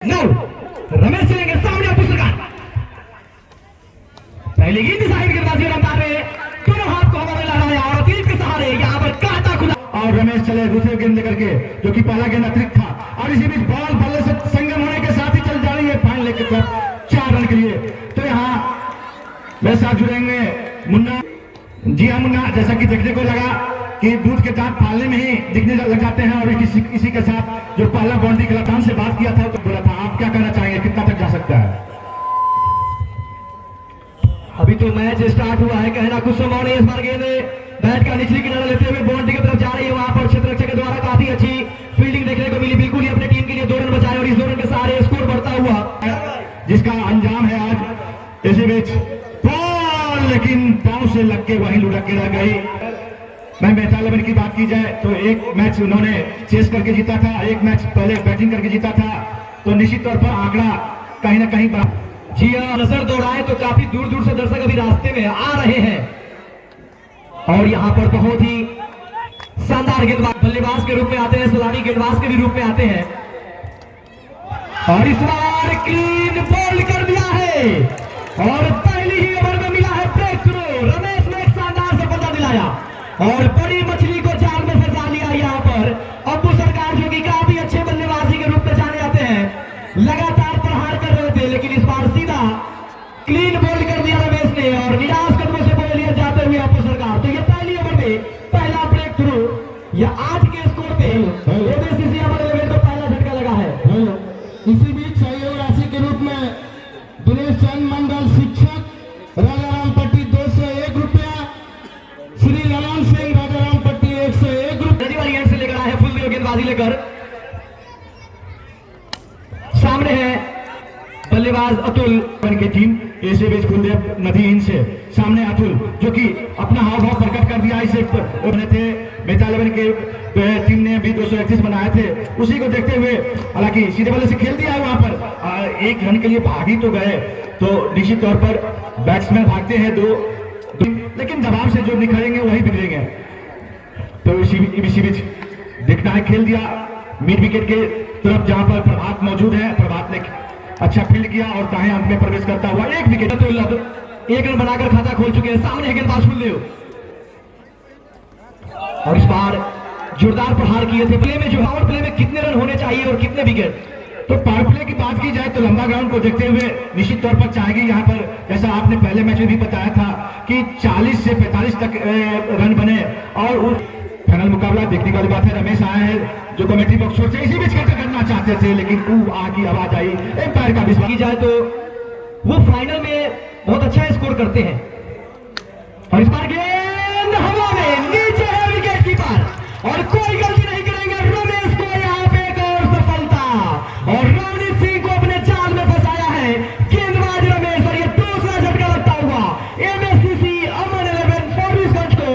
रमेश चलेंगे सामने अबू सरकार। पहले गेंद साहिब गेंदबाजी रफ्तार में दोनों हाथ को हवा में लहराया और तीर के सहारे यहाँ पर काटा खुला और रमेश चले दूसरे गेंद लेकर के, जो कि पहला गेंद अतिरिक्त था। और इसी बीच बॉल बल्ले से संगम होने के साथ ही चल जा रही है फाइनल लेकर 4 रन के लिए। तो यहाँ मेरे साथ जुड़ेंगे मुन्ना। जी हाँ मुन्ना, जैसा कि देखने को लगा कि दूध के दांत फालने में ही दिखने लग जाते हैं, और इसी के साथ जो पहला बाउंड्री कलाकान से बात किया था तो बोला था, आप क्या कहना चाहेंगे, कितना तक जा सकता है? अभी तो मैच स्टार्ट हुआ है, कहना कुछ संभव नहीं। इस बार गेंद बैट का निचली किनारा लेते हुए बाउंड्री की तरफ जा रही है। वहां पर क्षेत्ररक्षक के द्वारा काफी अच्छी फील्डिंग देखने को मिली। बिल्कुल ही अपने टीम के लिए 2 रन बचाए और इस 2 रन के सहारे स्कोर बढ़ता हुआ जिसका अंजाम है आज। इसी बीच बॉल लेकिन पांव से लग के वहीं लुढ़क के रह गई। मैं मेहता 11 की बात की जाए तो एक मैच उन्होंने चेस करके जीता था, एक मैच पहले बैटिंग करके जीता था। तो निश्चित तौर पर आंकड़ा कहीं ना कहीं जी हाँ, नजर दौड़ाए तो काफी दूर दूर से दर्शक अभी रास्ते में आ रहे हैं। और यहाँ पर बहुत ही शानदार गेंदबाज बल्लेबाज के रूप में आते हैं, सलामी गेंदबाज के भी रूप में आते हैं। और इस बार क्लीन बॉल कर दिया है और पहली ही ओवर में मिला है ब्रेक थ्रू। रमेश ने एक शानदार सफलता दिलाया और बड़ी मछली को जाल में फंसा लिया। यहाँ पर अब्बू सरकार जो कि काफी अच्छे बल्लेबाजी के रूप में जाने जाते हैं, लगातार प्रहार कर रहे थे, लेकिन इस बार सीधा क्लीन बॉल कर दिया रमेश ने और निराश कदमों से बॉल लिए जाते हुए अब्बू सरकार। तो ये पहली ओवर में पहला ब्रेक थ्रू, या 8 के स्कोर पे एबीसीसी अमर 11 को पहला झटका लगा है। इसी बीच सहयोग राशि के रूप में दिनेश चंद मंडल शिक्षक राजाराम पट्टी 201 रुपया, श्री ललन सिंह राजाराम पट्टी 101 रुपया। वाली एंड से लेकर आए हैं फुल देव गेंदबाजी लेकर। सामने है बल्लेबाज अतुल की टीम। इसी बीच कुलदेव नदी इन से सामने अतुल, जो कि अपना हाव भाव प्रकट कर दिया। इसे बने थे मेहता 11 के टीम ने भी 231 बनाए थे, उसी को देखते हुए हालांकि सीधे बल्ले से खेल दिया है। वहां पर 1 रन के लिए भागी तो गए, तो निश्चित तौर पर बैट्समैन भागते हैं 2, लेकिन जवाब से जो निखरेंगे वही बिगड़ेंगे। तो इसी बीच देखना है, खेल दिया मिड विकेट के तरफ जहां पर प्रभात मौजूद है। प्रभात ने अच्छा फील्ड किया और दाएं अंक में प्रवेश करता हुआ 1 विकेट। तो 1 रन बनाकर खाता खोल चुके हैं। सामने गेंदबाज फुलदेव और इस बार जोरदार प्रहार किए थे। प्ले में जो पावर प्ले में कितने रन होने चाहिए और कितने विकेट? तो पावर प्ले की बात की जाए तो लंबा ग्राउंड को देखते हुए निश्चित तौर पर चाहेगी यहाँ पर, जैसा आपने पहले मैच में भी बताया था कि 40 से 45 तक रन बने। और फाइनल मुकाबला देखने वाली बात है। रमेश आए हैं जो कमेटी बॉक्स छोड़ से इसी बीच करना चाहते थे, लेकिन आ की आवाज आई। एम्पायर का विश्वास की जाए तो वो फाइनल में बहुत अच्छा स्कोर करते हैं। और इस बार गेंद हवा में, नीचे है विकेट कीपर और कोई गलती नहीं करेंगे। रमेश को यहाँ पे एक और सफलता और रवनीत सिंह को अपने जाल में फंसाया है गेंदबाज रमेश। और ये दूसरा झटका लगता हुआ एमएससीसी अमन 11 फॉरबिसगंज को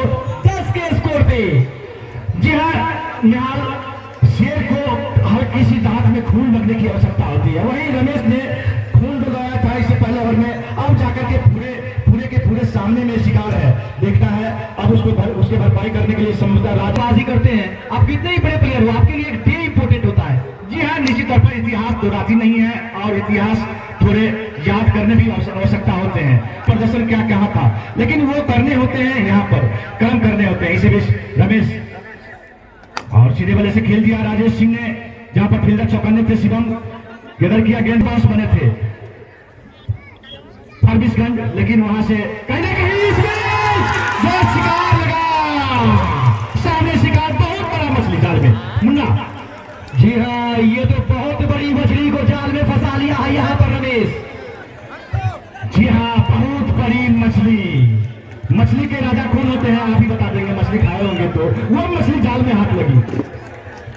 10 के स्कोर पे। जी हाँ निहाल, शेर को हर किसी दांत में खून लगने की आवश्यकता होती है। वहीं रमेश ने खून डुबाया था इससे पहले ओवर में, अब जाकर के पूरे सामने में शिकार है। देखना है अब उसके भरपाई करने के लिए समझदार राजबाजी करते हैं। आप कितने ही बड़े प्लेयर हो, आपके लिए एक डे इंपोर्टेंट होता है। जी हाँ, निश्चित तौर पर इतिहास दोहराती नहीं है और इतिहास थोड़े याद करने भी आवश्यकता होते हैं। प्रदर्शन क्या कहा था, लेकिन वो करने होते हैं, यहाँ पर कर्म करने होते हैं। इसी बीच रमेश और सीधे बल्ले से खेल दिया राजेश सिंह ने, जहां पर फील्डर चौकन्ने थे। शिवम गेंदर किया, गेंदबाज बने थे फॉरबिसगंज, लेकिन वहां से कहीं ना कहीं शिकार लगा। सामने शिकार, बहुत बड़ा मछली जाल में। मुन्ना जी हाँ, ये तो बहुत बड़ी मछली को जाल में फंसा लिया है यहाँ पर रमेश। जी हाँ, बहुत बड़ी मछली के राजा कौन होते हैं आप ही बता देंगे, मछली खाए होंगे तो। वो मछली जाल में हाथ लगी,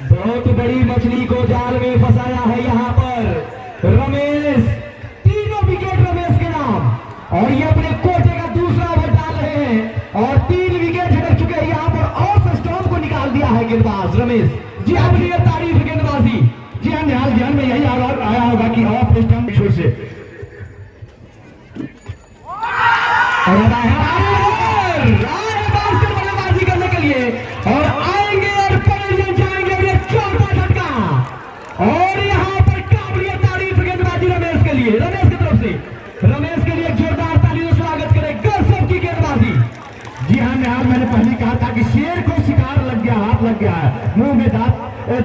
बहुत बड़ी मछली को जाल में फंसाया है यहाँ पर रमेश। 3 विकेट रमेश के नाम और ये अपने कोटे का दूसरा ओवर डाल रहे हैं और 3 विकेट झटक चुके हैं यहाँ पर। ऑफ स्टंप को निकाल दिया है गेंदबाज रमेश। जी अपनी तारीफ गेंदबाजी। जी हाँ निहाल, ध्यान में यही आया होगा कि ऑफ स्टंप छोर से बल्लेबाजी करने के लिए और आएंगे और जाएंगे। 4था झटका और यहाँ पर काबिलियत पहले कहा था कि शेर को शिकार लग गया, हाथ लग गया है, मुंह में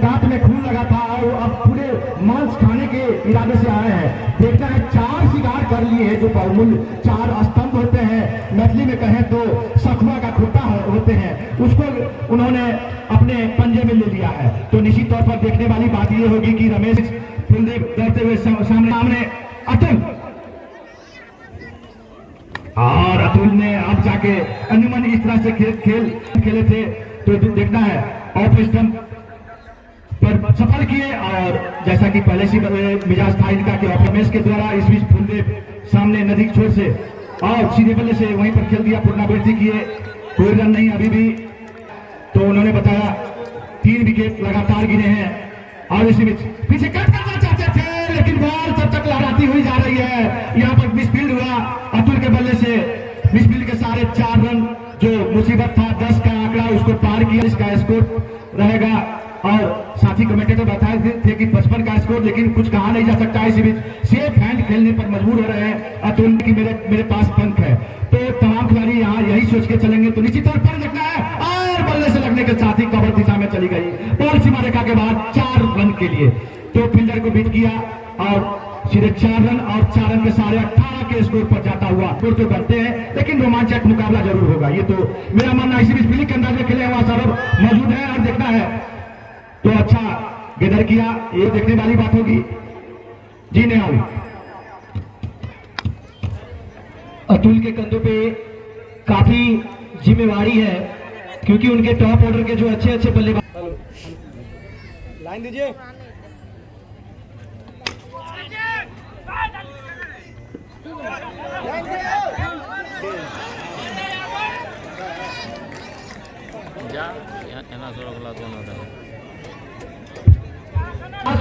दांत में खून लगा था और अब पूरे मांस खाने के इरादे से आए हैं। देखना है 4 शिकार कर लिए हैं, जो बहुमूल्य 4 स्तंभ होते हैं, मैथिली में कहें तो सखुआ का खूंटा होते हैं, उसको उन्होंने अपने पंजे में ले लिया है। तो निश्चित तौर पर देखने वाली बात यह होगी कि रमेश फुलदेव दौड़ते हुए सामने अतुल, और अतुल ने अब जाके अनुमान इस तरह से खेले थे, तो देखना है ऑफ स्टंप पर सफल किए, और जैसा कि पहले से मिजाज था इनका कि रमेश के द्वारा इस बीच फुलदेव सामने नदी छोर से और सीधे बल्ले से वहीं पर खेल दिया, पुनरावृत्ति किए, कोई रन नहीं अभी भी। तो उन्होंने बताया 3 विकेट लगातार गिरे हैं, और इसी बीच पीछे कट करना चाहते थे, लेकिन बॉल तब तक लहराती हुई जा रही है। यहाँ पर मिसफील्ड हुआ अतुल के बल्ले से, मिसफील्ड के सारे 4 रन, जो मुसीबत था 10 का आंकड़ा उसको पार किया, इसका स्कोर रहेगा। और साथी कमेंटेटर बताए थे कि 55 का स्कोर, लेकिन कुछ कहा नहीं जा सकता। इसी बीच सेफ हैंड खेलने पर मजबूर हो रहे हैं अतुल की मेरे पास पंख है। तो तमाम खिलाड़ी यहाँ यही सोच के चलेंगे, तो निश्चित तौर पर देखना है, और बल्ले से लगने के साथ ही कवर दिशा में चली गई बॉल, सीमा रेखा के बाद 4 रन के लिए। तो फील्डर को बीट किया और सीधे 4 रन, और 4 रन के सारे 18 के स्कोर पर जाता हुआ। स्कोर तो करते हैं, लेकिन रोमांचक मुकाबला जरूर होगा, ये तो मेरा मानना है। इसी बीच फील्डिंग के अंदाज में खेले हुआ सौरभ मौजूद है, और देखना है तो अच्छा गेदर किया, ये देखने वाली बात होगी। जी नहीं, अतुल के कंधों पे काफी जिम्मेवारी है, क्योंकि उनके टॉप ऑर्डर के जो अच्छे बल्लेबाज। लाइन दीजिए।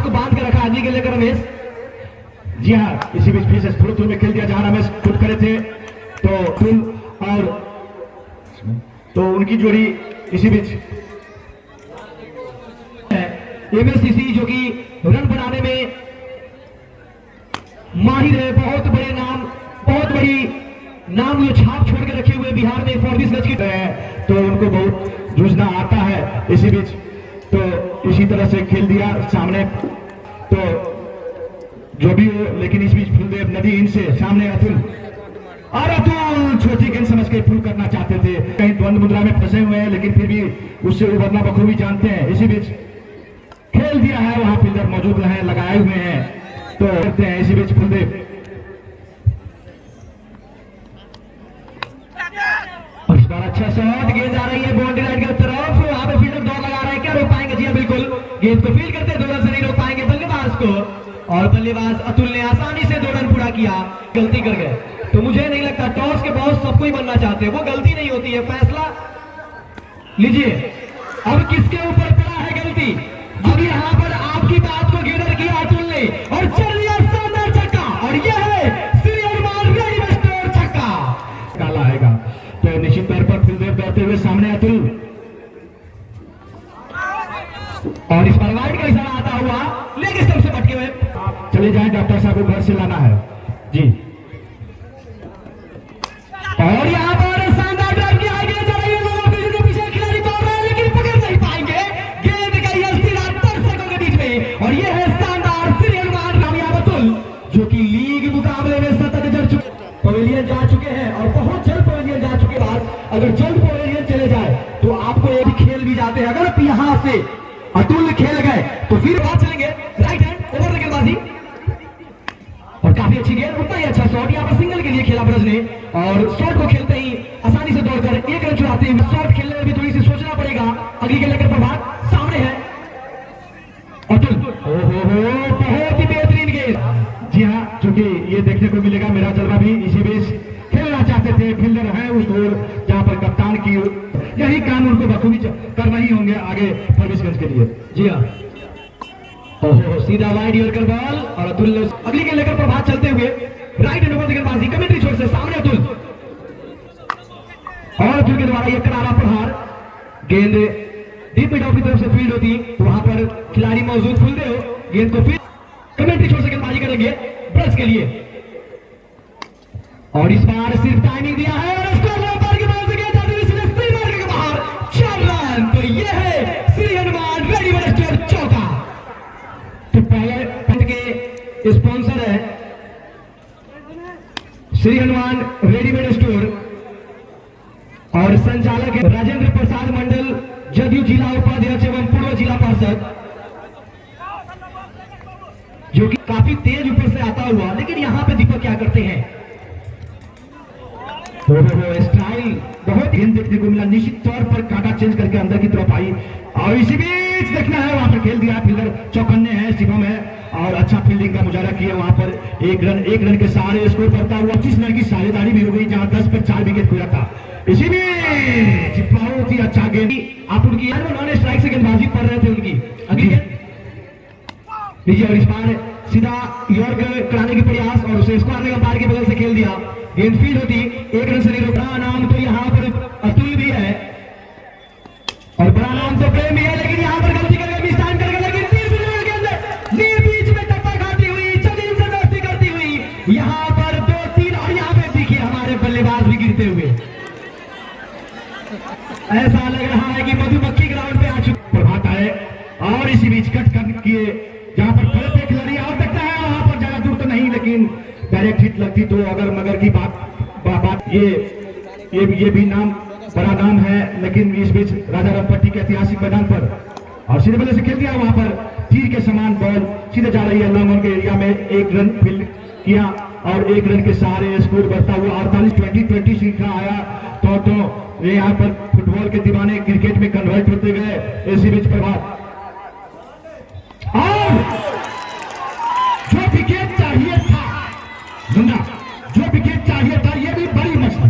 को बांध के रखा आदमी के लेकर रमेश। जी हाँ, इसी बीच फिर से थ्रू में खेल दिया, जहां रमेश खुद करे थे, तो तुल और तो उनकी जोड़ी इसी बीच एमएससीसी जो कि रन बनाने में माहिर है, बहुत बड़े नाम, बहुत बड़ी नाम ये छाप छोड़ के रखे हुए बिहार में 40 गज की, तो उनको बहुत जूझना आता है। इसी बीच तो इसी तरह से खेल दिया सामने, तो जो भी हो, लेकिन इस बीच फुलदेव नदी इनसे सामने अतुल, और अतुल छोटी गेंद समझ के फुल करना चाहते थे, कहीं द्वंद मुद्रा में फंसे हुए हैं, लेकिन फिर भी उससे उबरना बखूबी जानते हैं। इसी बीच खेल दिया है, वहां फील्डर मौजूद रहे, लगाए हुए हैं, तो करते हैं। इसी बीच फुलदेव और इस बार अच्छा शॉट, गेंद आ रही है बाउंड्री लाइन की तरफ, वहां पे फील्डर दौड़ लगा रहा है, क्या रोक पाएंगे? जी बिल्कुल, गेंद को फील्ड करते 2 रन से नहीं रोक पाएंगे बल्लेबाज को, और बल्लेबाज अतुल ने आसानी से 2 रन पूरा किया, गलती कर गए। तो मुझे नहीं लगता, टॉस के बॉस सबको ही बनना चाहते हैं, वो गलती नहीं होती है, फैसला लीजिए। अब किसके ऊपर पड़ा है गलती? अब यहाँ पर आपकी बात को गेदर किया अतुल ने, और चल दिया शानदार छक्का, और यह है श्री हनुमान रेडी स्टोर छक्का, काला आएगा। तो निश्चित तौर पर फुलदेव दौड़ते हुए सामने अतुल, और इस पर वाइड का इशारा आता हुआ लेग स्टंप से भटके हुए। चले जाए, डॉक्टर साहब को घर से लाना है जी। और यहाँ पर शानदार ड्राइव किया है, गेंद जा रही है, लोगों के पीछे खिलाड़ी दौड़ रहे हैं, लेकिन पकड़ नहीं पाएंगे, गेंद गई है सीधा दर्शकों के बीच में, और ये है शानदार श्री हनुमान कामयाब अतुल, जो कि लीग मुकाबले में सतत पवेलियन जा चुके हैं, और बहुत जल्द पवेलियन जा चुके बाद, अगर जल्द पवेलियन चले जाए तो आपको एक खेल भी जाते हैं। अगर यहाँ से अतुल खेल गए तो फिर बात चलेंगे राइट हैंड ओवर गेंदबाजी, और काफी अच्छी गेंद, उतना ही अच्छा शॉट यहाँ पर सिंगल के लिए खेला ब्रज ने, और शॉट को खेलते ही आसानी से दौड़कर 1 रन चुराते हैं। शॉट खेलने में भी थोड़ी सी सोचना पड़ेगा, अगली के लेकर प्रभात सामने है अतुल, बहुत ही बेहतरीन गेंद। जी हाँ, चूंकि ये देखने को मिलेगा, मेरा जलवा भी इसी बीच खेलना चाहते थे, फील्डर है उस ओर जहां पर कप्तान की यही काम उनको बखूबी करना ही होंगे आगे फरबिसगंज के लिए। जी हाँ, ओहो सीधा वाइड यॉर्कर बॉल, और अतुल अगली के लेकर प्रभात चलते हुए राइट हैंड ओवर गेंदबाजी, कमेंट्री छोर से सामने अतुल, और अतुल के द्वारा यह करारा प्रहार, गेंद डीप मिड ऑफ की तरफ से फील्ड होती, वहां पर खिलाड़ी मौजूद फुलदेव गेंद को फील्ड, कमेंट्री छोर से गेंदबाजी करेंगे ब्रज के लिए, और इस बार सिर्फ टाइमिंग दिया है, और इसको ऊपर की बॉल से गेंद जाती हुई सीधे स्ट्रीमर के बाहर, स्पॉन्सर है श्री हनुमान रेडीमेड स्टोर और संचालक है राजेंद्र प्रसाद मंडल, जदयू जिला उपाध्यक्ष एवं पूर्व जिला पार्षद, जो कि काफी तेज ऊपर से आता हुआ। लेकिन यहाँ पे दीपक क्या करते हैं, स्टाइल बहुत गेंद देखने को मिला, निश्चित तौर पर काटा चेंज करके अंदर की तरफ आई और इसी बीच देखना है वहां पर खेल दिया फील्डर चौकन्ने है, शिवम है और अच्छा फील्डिंग का मुजाहरा किया वहां पर। एक रन के सहारे स्कोर करता हुआ 25 रन की साझेदारी भी हो गई, जहां 10 पर 4 विकेट खोया था। इसी बीच बहुत ही अच्छा गेंद आप उनकी उन्होंने स्ट्राइक से गेंदबाजी कर रहे थे उनकी अगली गेंद लीजिए और इस बार सीधा यॉर्क कराने की प्रयास और उसे स्क्वायर ने अंपायर के बगल से खेल दिया। गेंद फील्ड होती, एक रन से नहीं रोका। नाम तो यहाँ पर अतुल भी है और बड़ा नाम तो प्रेम भी है, लेकिन यहाँ पर गलती करके मिस टाइम करके लेकिन नीर बीच में टक्कर खाती हुई, जमीन से दोस्ती करती हुई, यहाँ पर 2-3 और यहाँ पे देखिए हमारे बल्लेबाज भी गिरते हुए। ऐसा लग रहा है कि मधुमक्खी ग्राउंड पे आ चुके। प्रभात आए और इसी बीच कट किए, जहां पर खड़े थे खिलाड़ी आ सकता है, वहां पर ज्यादा दूर तो नहीं, लेकिन डायरेक्ट हिट लगती तो अगर मगर की बात ये भी नाम बड़ा नाम है। लेकिन इस बीच राजा रामपट्टी के ऐतिहासिक मैदान पर और सीधे बल्ले से खेल दिया, वहां पर तीर के समान बॉल सीधे जा रही है लॉन्ग ऑन के एरिया में। एक रन फील्ड किया और एक रन के सहारे स्कोर बढ़ता हुआ 48-20 श्रृंखला आया तो ये यहाँ पर फुटबॉल के दीवाने क्रिकेट में कन्वर्ट होते गए। इसी बीच प्रभात और जो विकेट चाहिए था जिंदा, जो विकेट चाहिए था, ये भी बड़ी मछली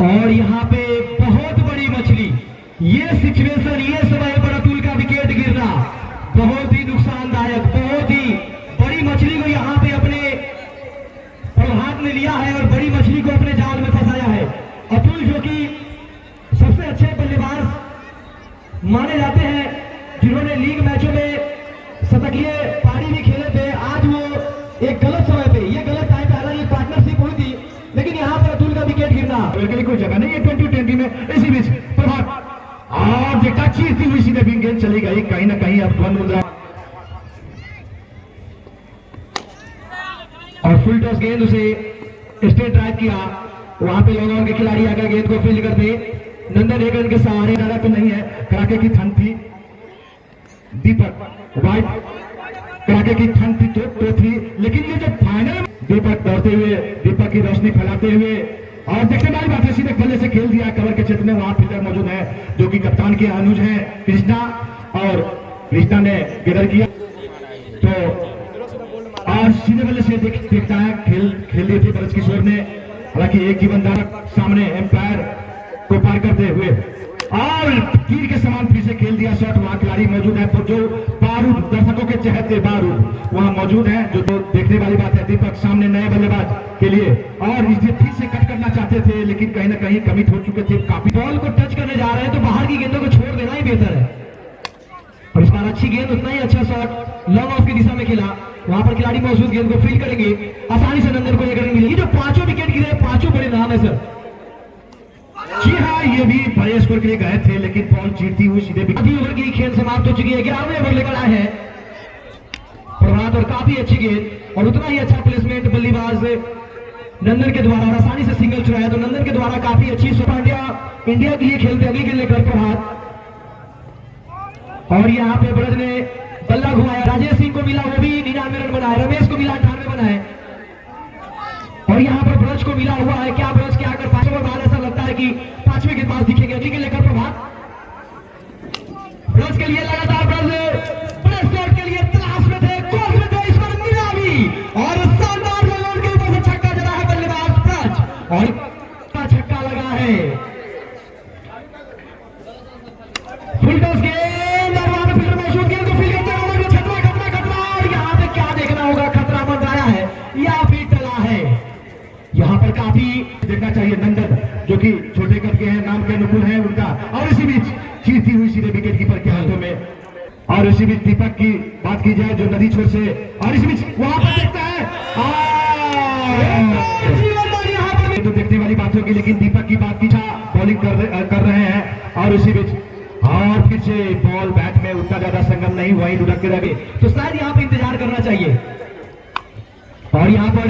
और यहाँ पे बहुत बड़ी मछली। ये सिचुएशन, ये समय पर अतुल का विकेट गिरना बहुत ही नुकसानदायक, बहुत ही बड़ी मछली को यहाँ पे अपने प्रभात ने लिया है और बड़ी मछली को अपने जाल में फंसाया है। अतुल जो कि सबसे अच्छे बल्लेबाज माने जाते हैं, जिन्होंने लीग मैचों में शतकीय पारी भी खेले थे, आज वो एक गलत समय पे, ये गलत टाइम पे, हालांकि पार्टनरशिप हुई थी, लेकिन यहाँ पर अतुल का विकेट गिरना कोई जगह नहीं है 2020 में। इसी बीच प्रभात और देखा चीरती हुई सीधे भी गेंद चली गई, कहीं ना कहीं अब ध्वन मुद्रा और फुल टॉस गेंद उसे स्ट्रेट ड्राइव किया। वहां पे लॉन्ग ऑन के खिलाड़ी आकर गेंद को फील्ड करते, नंदन एक रन के सहारे, ज्यादा तो नहीं है, कड़ाके की ठंड थी। दीपक वाइट कड़ाके की ठंड थी तो थी, लेकिन ये जो फाइनल दीपक दौड़ते हुए, दीपक की रोशनी फैलाते हुए और देखने वाली बात है, सीधे बल्ले से खेल दिया कवर के क्षेत्र में। वहां फील्डर मौजूद है जो कि कप्तान के अनुज है कृष्णा, और कृष्णा ने गिरर किया तो और सीधे बल्ले से देखता है खेल दिए थे ब्रज किशोर ने। हालांकि एक ही बंदा सामने एम्पायर को पार करते हुए और तीर के समान फिर से खेल दिया शॉट। वहां खिलाड़ी मौजूद है जो बारूद, दर्शकों के चहते बारूद वहां मौजूद है, जो तो देखने वाली बात है। दीपक सामने नए बल्लेबाज के लिए और इसे फिर से कट करना चाहते थे, लेकिन कहीं ना कहीं कमिट हो चुके थे। काफी बॉल को टच करने जा रहे हैं तो बाहर की गेंदों को छोड़ देना ही बेहतर है। और इस बार अच्छी गेंद, उतना ही अच्छा शॉट लॉन्ग ऑफ की दिशा में खेला। वहां पर खिलाड़ी मौजूद, गेंद को फील्ड करेंगे, आसानी से नंदन को लेकर करेंगे। ये जो 5 विकेट गिरे, 5 बड़े नाम है सर। जी हाँ, ये भी बड़े स्कोर के लिए गए थे, लेकिन बॉल चीरती हुई सीधे आधी ओवर की खेल समाप्त हो चुकी है। 11वें ओवर लेकर आए हैं प्रभात और काफी अच्छी गेंद और उतना ही अच्छा प्लेसमेंट बल्लेबाज नंदन के द्वारा और आसानी से सिंगल चुराया तो नंदन के द्वारा काफी अच्छी। पांड्या इंडिया के लिए खेलते, अगली गेंद लेकर प्रभात और यहाँ पे ब्रज ने बल्ला घुमाया, राजेश सिंह को मिला, वो भी 99 रन बनाए, रमेश को मिला 98 बनाए और यहाँ पर ब्रज को मिला हुआ है। क्या ब्रज क्या कर 5 ओवर बाद ऐसा लगता है कि 5वें गेंदबाज दिखेंगे। अगली गेंद लेकर प्रभात ब्रज के लिए लगातार ब्रज शॉट के लिए तलाश में थे, कोर्स में थे, इस पर मिला भी और शानदार बॉल के ऊपर से छक्का जड़ा है बल्लेबाज ब्रज और छक्का लगा है। फुल टॉस गेंद और वहां पे फील्डर मौजूद, गेंद को फील्ड करते हुए खतरा और यहाँ पे क्या देखना होगा, खतरा मंडराया है या फिर टला है। यहाँ पर काफी देखना चाहिए नंदन जो कि छोटे कद के हैं, नाम के अनुकूल है उनका। और इसी बीच चीरती हुई सीधे विकेट कीपर के हाथों में। और इसी बीच दीपक की बात की जाए जो नदी छोर से, और इसी बीच वहां पर देखता है तो देखने वाली बात होगी, लेकिन दीपक की बात की बॉलिंग कर रहे हैं और इसी बीच और फिर से बॉल बैट में उतना ज्यादा संगम नहीं, वही लुढ़क के रह गए। तो शायद यहाँ पे इंतजार करना चाहिए। और यहाँ पर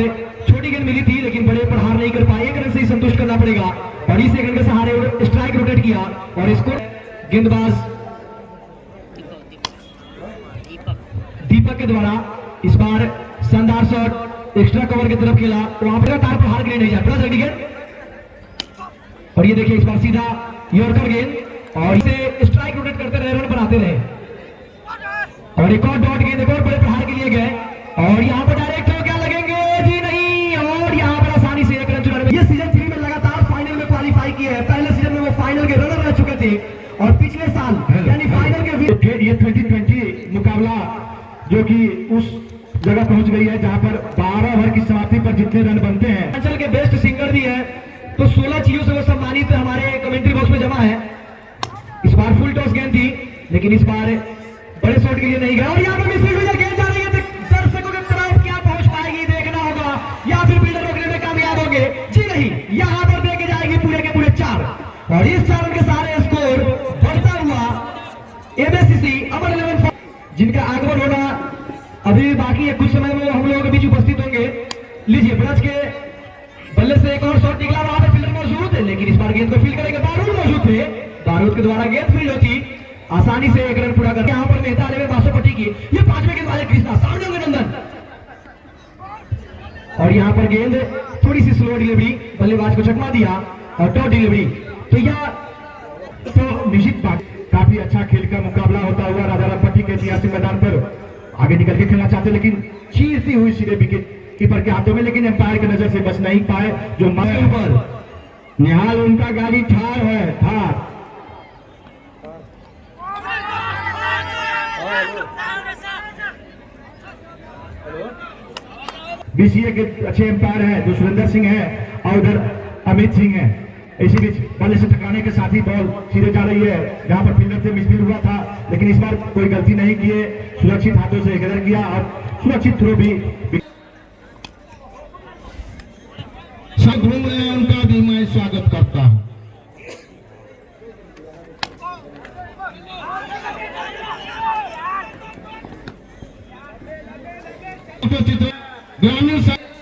छोटी गेंद मिली थी लेकिन बड़े प्रहार नहीं कर पाए, एक रन से ही संतुष्ट करना पड़ेगा। और इस गेंद के सहारे स्ट्राइक रोटेट किया और इसको गेंदबाज दीपक के द्वारा इस बार शानदार शॉट एक्स्ट्रा कवर की तरफ खेला, वहां पर तार प्रहार के लिए नहीं जाए, बड़ा जल्दी गेंद। और ये देखिए इस बार सीधा यॉर्कर गेंद और इसे स्ट्राइक रोटेट करते रहे, रन बनाते रहे। और एक और डॉट गेंद, एक और बड़े प्रहार के लिए गए और यहाँ पर डायरेक्ट हो क्या लगेंगे जी नहीं, और यहाँ पर आसानी से एक रन चुना। ये सीजन 3 में लगातार फाइनल में क्वालिफाई किए हैं, पहले सीजन में वो फाइनल के रनर रह चुके थे और पिछले साल यानी फाइनल के ये 2020 मुकाबला जो कि उस जगह पहुंच गई है जहां पर 12 ओवर की समाप्ति पर जितने रन बनते हैं। अंचल के बेस्ट सिंगर भी है, तो 16 चीजों से वो सम्मानित हमारे कमेंट्री बॉक्स में जमा है। इस बार फुल टॉस गेंद थी लेकिन इस बार बड़े शॉट के लिए नहीं गया। और यहाँ पर मिस फील्ड में गेंद जा रही है, दर्शकों की तरफ क्या पहुंच पाएगी देखना होगा, या फिर फील्डर रोकने में कामयाब होंगे जी नहीं, यहाँ पर देके जाएगी पूरे के पूरे 4। और इस 4 रन के सारे स्कोर बढ़ता हुआ एमएससीसी अमर 11 जिनका आगमन होना अभी भी बाकी है, कुछ समय में हम लोगों के बीच उपस्थित होंगे। लीजिए ब्रज के बल्ले से एक और शॉट निकला, वहां पर फील्डर मौजूद है लेकिन इस बार गेंद को फील्ड करेंगे, बारूद मौजूद थे, बारूद के द्वारा गेंद फील्ड होती, आसानी से एक रन पूरा कर। यहाँ पर मेहता अली बासोपट्टी की ये 5वें गेंद वाले कृष्णा, सामने होंगे नंदन। और यहाँ पर गेंद थोड़ी सी स्लो डिलीवरी, बल्लेबाज को चकमा दिया और डॉट डिलीवरी। तो यह तो निश्चित बात काफी अच्छा खेल का मुकाबला होता हुआ राजारामपट्टी के ऐतिहासिक मैदान पर आगे निकल के खेलना चाहते, लेकिन चीरती हुई सीधे विकेट कीपर के हाथों में, लेकिन एम्पायर की नजर से बच नहीं पाए। जो ऊपर निहाल उनका गाड़ी ठार है, ठार बीसीए के अच्छे एम्पायर है, जो सुरेंद्र सिंह है और उधर अमित सिंह है। इसी बीच बल्ले से टकराने के साथ ही बॉल सीधे जा रही है जहां पर फील्डर से मिसफील्ड हुआ था, लेकिन इस बार कोई गलती नहीं किए, सुरक्षित हाथों से गदर किया और सुरक्षित थ्रो भी घूम रहे हैं, उनका भी मैं स्वागत करता हूं। ग्रामीण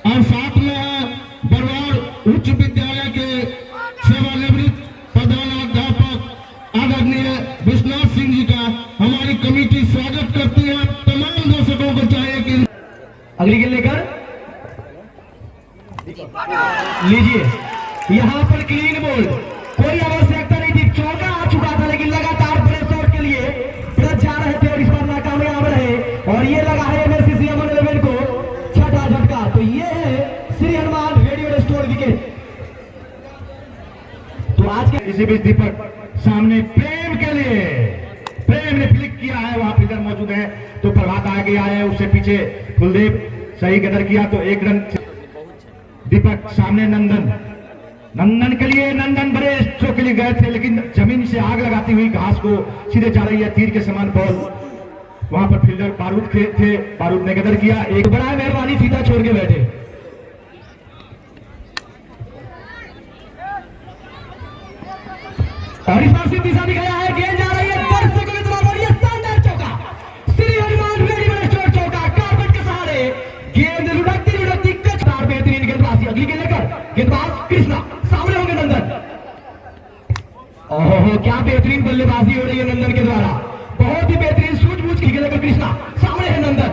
और साथ में है बरवार उच्च विद्यालय के सेवानिवृत्त प्रधानाध्यापक आदरणीय विश्वनाथ सिंह जी का हमारी कमेटी स्वागत करती है। तमाम दर्शकों को चाहिए कि अगली गेंद लेकर लीजिए, यहाँ पर क्लीन बोल्ड, कोई आवश्यकता नहीं थी, चौका आ चुका था लेकिन लगातार बड़े शॉट के लिए ब्रज जा रहे थे और इस बार नाकामयाब रहे। और ये लगा है एमएससीसी अमर 11 को छठा झटका। तो ये है Shri Hanuman radio store wicket. तो आज के इसी बीच दीपक सामने प्रेम के लिए, प्रेम ने फ्लिक किया है, वहां फील्डर मौजूद है तो प्रभात आगे आए, उससे पीछे कुलदीप सही कदर किया तो 1 रन। दीपक सामने नंदन के लिए, नंदन बड़े स्ट्रोक के लिए गए थे लेकिन जमीन से आग लगाती हुई घास को सीधे जा रही है, तीर के समान बॉल, वहां पर फील्डर बारूद थे, बारूद ने कदर किया, एक बड़ा मेहरबानी फीता छोड़ के बैठे। और इस बार से दिशा दिखाया है, गेंद जा रही है दर्शकों की तरफ और ये शानदार चौका, श्री हनुमान रेडी स्टोर चौका, कारपेट के सहारे गेंद लुढ़कती लुढ़कती कचदार बेहतरीन गेंदबाजी। अगली गेंद लेकर गेंदबाज कृष्णा, सामने होंगे नंदन। ओहो क्या बेहतरीन बल्लेबाजी हो रही है नंदन के द्वारा, बहुत ही बेहतरीन सूझबूझ की गेंद लेकर कृष्णा, सामने है नंदन।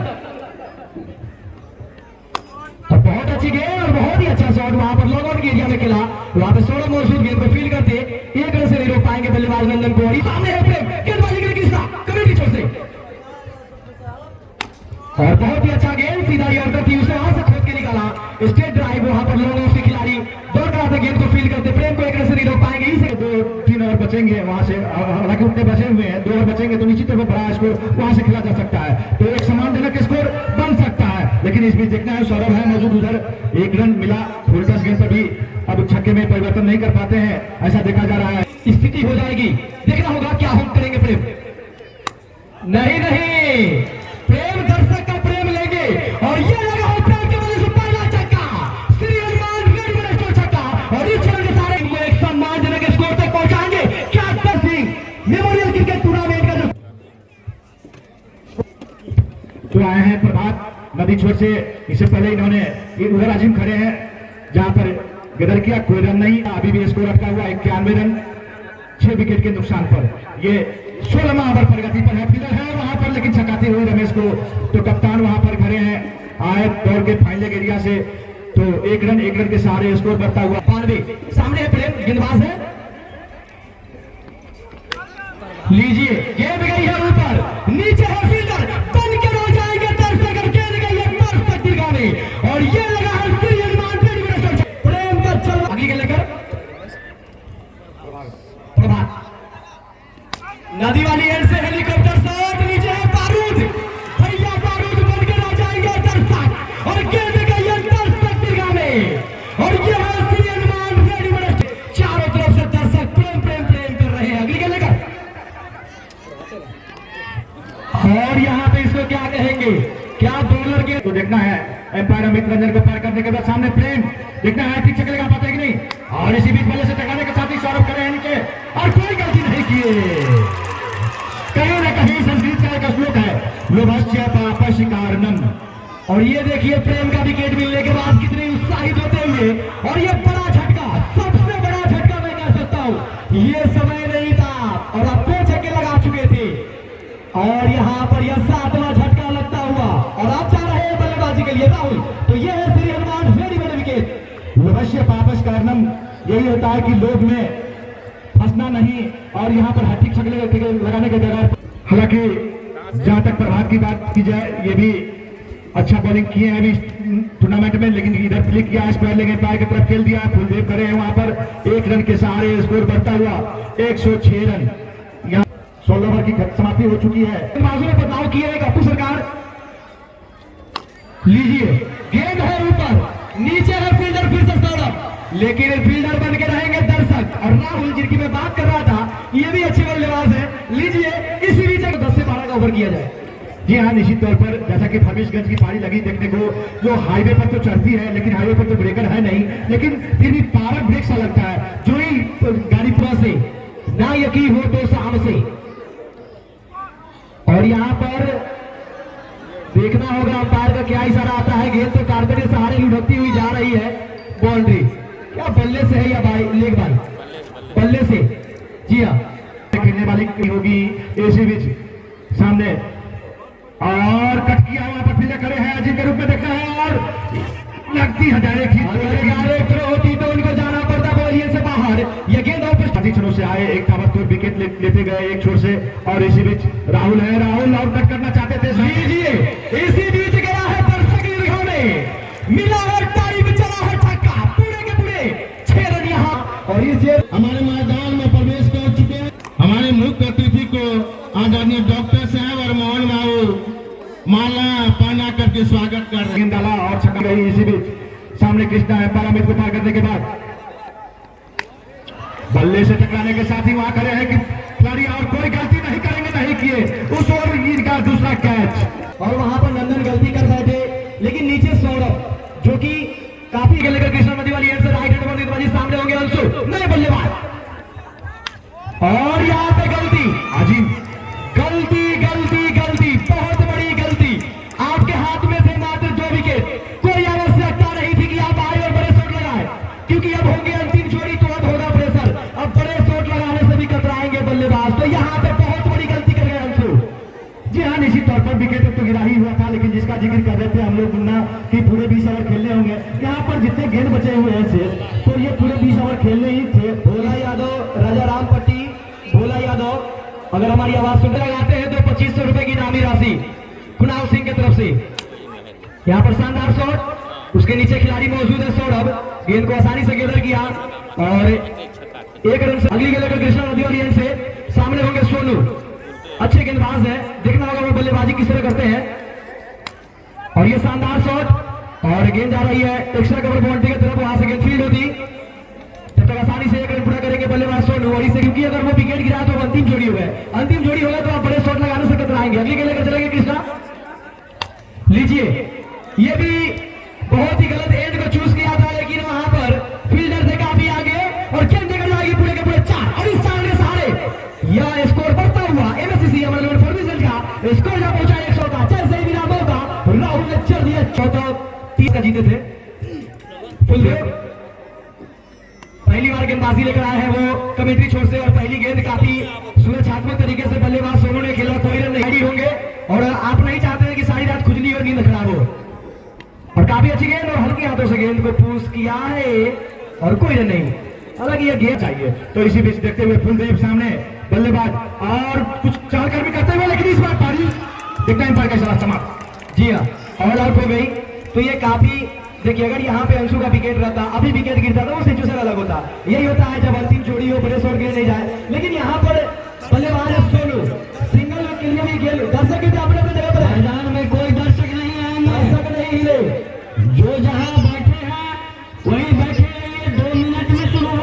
और बहुत अच्छी गेंद और बहुत ही अच्छा शॉट वहां पर लॉग आउट के एरिया में खेला, वहां पर 16 मौजूद गेंद को फील्ड करते, 1 रन से नहीं रोक पाएंगे बल्लेबाज नंदन को। और सामने है प्रेम, गेंदबाजी के लिए कृष्णा कमेटी छोड़ से, और बहुत ही अच्छा गेंद सीधा यॉर्कर थी, उसे वहां से खोद के निकाला, स्टेट ड्राइव, वहां पर लॉग आउट के खिलाड़ी दौड़ रहा था, गेंद को फील्ड करते, प्रेम को 1 रन से नहीं रोक पाएंगे। इसे 2-3 ओवर बचेंगे वहां से, हालांकि उतने बचे हुए हैं, 2 ओवर बचेंगे तो निश्चित तौर पर बड़ा स्कोर वहां से खेला जा सकता है, तो एक सम्मानजनक स्कोर बन सकता है। लेकिन इस बीच देखना है सौरभ है मौजूद उधर, 1 रन मिला, फुल टॉस गेंद पर भी अब छक्के में परिवर्तन नहीं कर पाते हैं, ऐसा देखा जा रहा है। स्थिति हो जाएगी, देखना होगा क्या हम करेंगे। प्रेम नहीं प्रेम दर्शक का प्रेम लेंगे और ये लगा है प्रेम के वजह से पहला छक्का, श्री हनुमान रेडी स्टोर छक्का, और इस चरण के सारे एक सम्मानजनक स्कोर तक पहुंचाएंगे क्या? 10 मेमोरियल क्रिकेट नदी छोर से इससे पहले इन्होंने उधर आजिम खड़े हैं जहां पर गदर किया, कोई रन नहीं, अभी भी स्कोर अटका हुआ 91 रन 6 विकेट के नुकसान पर। ये 16वां ओवर प्रगति पर है, फील्डर है वहां पर लेकिन छकाते हुए रमेश को, तो कप्तान वहां पर खड़े हैं आए दौड़ के फाइनल एरिया से, तो एक रन के सहारे स्कोर बढ़ता हुआ 92। सामने है प्रेम, गेंदबाज है, लीजिए गेंद गई है ऊपर, नीचे है फील्डर, बन के हो जाएंगे दर्शक, गेंद गई है दर्शक दिशा में और ये लगा है श्री हनुमान प्रेम का चल। अगली गेंद लेकर प्रभात, नदी वाली एंड से हेलीकॉप्टर शॉट, नीचे है बारूद, भैया बारूद बन के रह जाएंगे दर्शक और गेंद गई है दर्शक दिशा में और ये है श्री हनुमान रेडीमेड। चारों तरफ से दर्शक प्रेम प्रेम प्रेम कर रहे हैं। अगली गेंद लेकर और यहाँ पे इसको क्या कहेंगे, क्या बॉलर के तो देखना है एम्पायर अमित रंजन को पार करने के बाद सामने प्रेम, देखना है ठीक चलेगा पाता है कि नहीं, और इसी बीच बल्ले से टकराने के साथ ही सौरभ करे हैं नीचे और कोई गलती नहीं किए। कहीं ना कहीं संस्कृत का एक श्लोक है, लोभस्य पापस्य कारणम, और ये देखिए प्रेम का विकेट मिलने के बाद कितने उत्साहित होते हुए, और ये बड़ा झटका, सबसे बड़ा झटका मैं कह सकता हूँ, ये समय नहीं था और अब 2 छक्के लगा चुके थे और यहाँ पर यह 7वां झटका लगता हुआ और आप जा रहे हैं बल्लेबाजी के लिए राहुल, तो ये है श्री हनुमान वेरी बड़े विकेट। लोभस्य पापस्य कारणम, यही होता है कि लोभ में फंसना नहीं और यहाँ पर हट्टी छक्के लगाने के बगैर। हालांकि जहां तक प्रभात की बात की जाए, ये भी अच्छा बॉलिंग किए हैं अभी टूर्नामेंट में, लेकिन इधर फ्लिक किया, इस पहले गेंद पार की तरफ खेल दिया, फुलदेव करे हैं वहां पर, 1 रन के सहारे स्कोर बढ़ता हुआ 106 रन। यहाँ 16 ओवर की समाप्ति हो चुकी है। बाजू में बदलाव किए हैं अपू सरकार, लीजिए गेंद है ऊपर, नीचे है फील्डर फिर से सौरभ, लेकिन फील्डर बन के रहेंगे दर्शक और राहुल जिनकी मैं बात कर रहा था, ये भी अच्छे बल्लेबाज है। लीजिए इसी बीच 10 से 12 का ओवर किया जाए। जी हाँ, निश्चित तौर पर जैसा कि फरबिशगंज की पारी लगी देखने को, जो हाईवे पर तो चढ़ती है लेकिन हाईवे पर तो ब्रेकर है नहीं, लेकिन फिर भी पावर ब्रेक सा लगता है, जो ही गाड़ी पूरा से ना यकीन हो तो शाम से, और यहाँ पर देखना होगा अंपायर का क्या इशारा आता है। गेंद तो कारपेट के सहारे लुढ़कती हुई जा रही है, बाउंड्री क्या बल्ले से है या लेग बाई, बल्ले से, जी हाँ, खेलने वाली होगी ऐसे बीच सामने और कट किया वहां पर फील्डर खड़े हैं अजीब के रूप में देखना है और लगती है डायरेक्ट होती तो उनको जाना पड़ता बॉलियर से बाहर। ये गेंद साथी छोरों से आए, एक ताबड़तोड़ विकेट लेते गए एक छोर से, और इसी बीच राहुल है, राहुल आउट कट करना चाहते थे, लीजिए इसी बीच गया है दर्शक निगाह में, मिला है टाइम, चला है छक्का, पूरे के पूरे 6 रन यहाँ और इस हमारे मैदान में प्रवेश कर चुके हैं। हमारे मुख्य अतिथि को आदरणीय डॉक्टर साहब और मोहन बाबू माला पहना करके स्वागत कर रहे हैं। डाला और छक्का गई। इसी बीच सामने कृष्णा है, पारामित को पार करने के बाद बल्ले से टकराने के साथ ही वहां खड़े हैं कि खिलाड़ी और कोई गलती नहीं करेंगे, नहीं किए उस ओवर का दूसरा कैच, और वहां पर नंदन गलती कर रहे थे, लेकिन नीचे सौरभ जो कि काफी खेले कर कृष्णा नदी वाली से राइट हैंड बल्लेबाजी, सामने होंगे अंशु नए बल्लेबाज, और यहाँ पे गलती अजीब गलती गलती गलती, बहुत बड़ी गलती, आपके हाथ में थे मात्र 2 विकेट, कोई आवश्यकता नहीं थी कि आप आए और बड़े शॉट लगाए, क्योंकि अब होंगे अंतिम जोड़ी, तो अब होगा प्रेशर, अब बड़े शॉट लगाने से भी कतराएंगे बल्लेबाज, तो यहाँ पे बहुत बड़ी गलती कर गए अंशु। जी हाँ, निश्चित तौर पर विकेट तो गिरा ही हुआ था, लेकिन जिसका जिक्र कर रहे थे हम लोग मुन्ना कि पूरे 20 ओवर खेलने होंगे, यहाँ पर जितने गेंद बचे हुए हैं से, तो ये पूरे 20 ओवर खेलने ही थे। भोला यादव, राजा राम पट्टी, भोला यादव अगर हमारी आवाज सुनते लगाते हैं तो 2500 रुपए की इनामी राशि कुणाल सिंह की तरफ से। यहाँ पर शानदार शॉट, उसके नीचे खिलाड़ी मौजूद है सौरभ, गेंद को आसानी से गेंदर किया और 1 रन से अगली गेंद लेकर कृष्णा नदी वाली एंड से सामने होंगे सोनू, अच्छे गेंदबाज है, देखना होगा वो बल्लेबाजी किस तरह करते हैं, और ये शानदार शॉट और गेंद जा रही है एक्स्ट्रा कवर बाउंड्री की तरफ, वहां से गेंद फील्ड होती, तब तक आसानी से 1 रन पूरा करेंगे बल्लेबाज सोनू, और इसे क्योंकि अगर वो विकेट गिरा तो अंतिम जोड़ी हो गए, अंतिम जोड़ी होगा तो आप बड़े शॉट लगाने से कतराएंगे। अगली गेंद लेकर चलेंगे कृष्णा, लीजिए ये भी बहुत ही गलत एंड को चूज किया था, लेकिन वहां पर फील्डर थे काफी आगे और गेंद निकल जाएगी पूरे के पूरे 4, और इस 4 के सहारे यह स्कोर बढ़ता हुआ MSCC का स्कोर जा पहुंचा 100 का, जैसे ही विराम होगा राहुल ने चल बढ़िया चौथा 30 का जीते थे फुलदेव। पहली बार गेंदबाजी लेकर आए हैं वो कमेंट्री छोर से, और पहली गेंद काफी सुरक्षात्मक तरीके से बल्लेबाज सोनू ने खेला, कोई रन नहीं होंगे। और आप नहीं चाहते हैं कि सारी रात खुजली और नींद खराब हो। और काफी अच्छी गेंद और हल्के हाथों से गेंद को पुश किया है और कोई रन नहीं। हालांकि ये गेंद चाहिए तो इसी बीच देखते हुए फुलदेव सामने बल्लेबाज और कुछ चाल कर भी करते हुए, लेकिन इस बार पारी देखते हैं पर कैसा समाप्त। जी हाँ, ऑल आउट हो गई। तो ये काफी देखिए, अगर यहाँ पे अंशु का विकेट रहता, अभी विकेट गिरता तो वो सिचुएशन अलग होता। यही होता है जब अंतिम जोड़ी हो, बड़े शॉट गिर नहीं जाए। लेकिन यहाँ पर बल्लेबाज है सोनू, सिंगल के लिए भी खेल। दर्शक अपने अपने जगह पर है, मैदान में कोई दर्शक नहीं है, दर्शक नहीं हिले। जो